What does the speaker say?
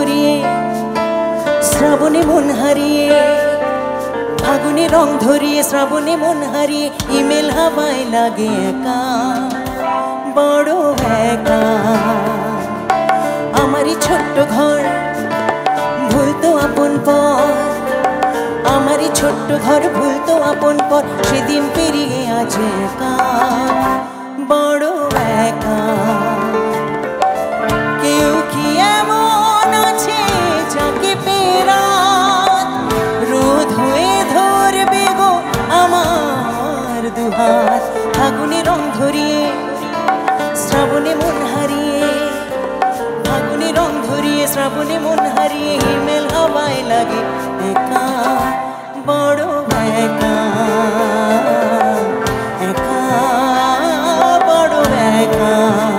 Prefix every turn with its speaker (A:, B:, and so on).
A: ধরিয়ে শ্রাবণে মন হারিয়ে ফাগুনে রং ধরিয়ে শ্রাবণে মন হারিয়ে ইমেল হাওয়ায় লাগে একা বড় একা আমারই ছোট্ট ঘর ভুলতো আপন পর আমারই ছোট্ট ঘর ভুলতো আপন পর সেদিন পেরিয়ে আজ একা বড় একা কেউ কি এমন আছে যাকে পেরাত রোদ হয়ে ধরবে গো আমার দুহাত ফাগুনে রং ধরিয়ে শ্রাবণে মন হারিয়ে ফাগুনে রং ধরিয়ে শ্রাবণে মন হারিয়ে হিমেল হাওয়ায় লাগে একা বড় একা একা বড় একা